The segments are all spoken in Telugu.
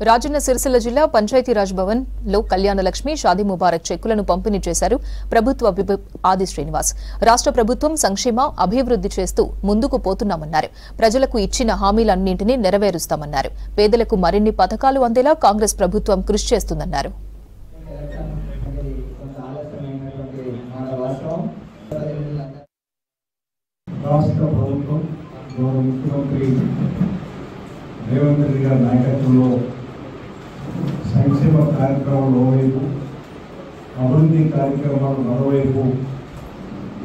రాజన్న సిరిసిల్ల జిల్లా పంచాయతీరాజ్ భవన్ లో కళ్యాణలక్ష్మి షాదీ ముబారక్ చెక్కులను పంపిణీ చేశారు ప్రభుత్వ విప్ ఆది శ్రీనివాస్. రాష్ట్ర ప్రభుత్వం సంక్షేమ అభివృద్ధి చేస్తూ ముందుకు పోతున్నామన్నారు. ప్రజలకు ఇచ్చిన హామీలన్నింటినీ నెరవేరుస్తామన్నారు. పేదలకు మరిన్ని పథకాలు అందేలా కాంగ్రెస్ ప్రభుత్వం కృషి చేస్తుందన్నారు. రాష్ట్ర ప్రభుత్వం గౌరవ ముఖ్యమంత్రి రేవంత్ రెడ్డి గారి నాయకత్వంలో సంక్షేమ కార్యక్రమాలు మరోవైపు, అభివృద్ధి కార్యక్రమాలు మరోవైపు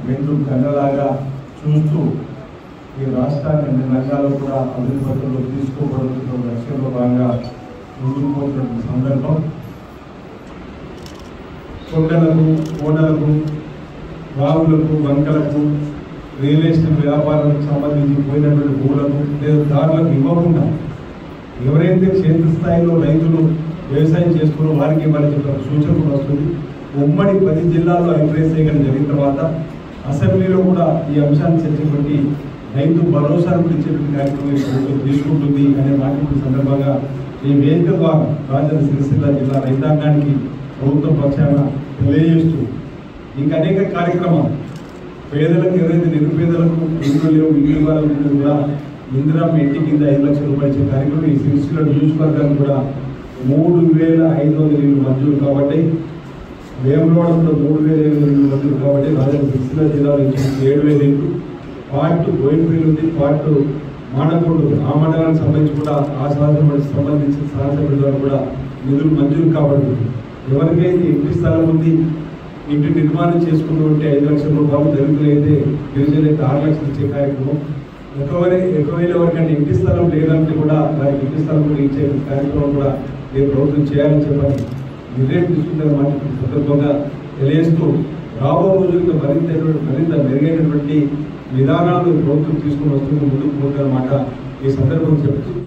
రెండు కళ్ళలాగా చూస్తూ ఈ రాష్ట్రాన్ని అన్ని రంగాల్లో కూడా అభివృద్ధి పథకంలో తీసుకోబడుతున్న లక్ష్యంలో భాగంగా ముందుకు పోతున్న సందర్భం కొండలకు, కోడలకు, వాగులకు, వంకలకు, రియల్ ఎస్టేట్ వ్యాపారాలకు సంబంధించి పోయినటువంటి భూములకు లేదా దారులకు ఇవ్వకుండా ఎవరైతే క్షేత్రస్థాయిలో రైతులు వ్యవసాయం చేసుకున్న వారికి మనకి సూచన కూడా వస్తుంది. ఉమ్మడి 10 జిల్లాల్లో ఎంకరేజ్ చేయడం జరిగిన తర్వాత అసెంబ్లీలో కూడా ఈ అంశాన్ని చర్చించి రైతు భరోసాను ఇచ్చేటువంటి కార్యక్రమం ప్రభుత్వం తీసుకుంటుంది అనే మాట సందర్భంగా ఈ వేదిక ద్వారా రాజన్న సిరిసిల్ల జిల్లా రైతాంగానికి ప్రభుత్వం పక్షాన తెలియజేస్తూ ఇంకా అనేక కార్యక్రమాలు పేదలకు, ఎవరైతే నిరుపేదలకు ఇల్లు లేవు, ఇల్లు వాళ్ళకు కూడా ఇందిరా ఇంటి కింద 5 లక్షల రూపాయలు ఇచ్చే కార్యక్రమం ఈ సిరిసిల్ల నియోజకవర్గానికి కూడా 3,500 ఇల్లు మంజూరు కాబట్టి, వేములవాడలో 3,500 ఇల్లు మంజూరు కాబట్టి రాజన్న సిరిసిల్ల జిల్లాలో 7,000 ఇల్లు, పార్ట్ బోయినపల్లి ఉంది, పార్ట్ మానకొండ ఆ మండలానికి సంబంధించి కూడా ఆ సంబంధించిన శాసనసభ్యుల ద్వారా కూడా నిధులు మంజూరు కాబడుతుంది. ఎవరికైతే ఇంటి స్థలం ఉంది, ఇంటి నిర్మాణం చేసుకుంటూ ఉంటే 5 లక్షల రూపాయలు, దళితులైతే గిరిజనులైతే 6 లక్షలు ఇచ్చే కార్యక్రమం. ఒకవేళ ఎవరికంటే ఇంటి స్థలం లేదంటే కూడా వారికి ఇంటి స్థలం కూడా ఇచ్చే కార్యక్రమం కూడా ఈ ప్రభుత్వం చేయాలని చెప్పని నిర్ణయం తీసుకునే మాట సందర్భంగా తెలియజేస్తూ రాబో రోజుల్లో మరింత మెరుగైనటువంటి విధానాలు ప్రభుత్వం తీసుకుని వస్తుంది, ముందుకు పోతున్న మాట ఈ సందర్భంగా చెప్తూ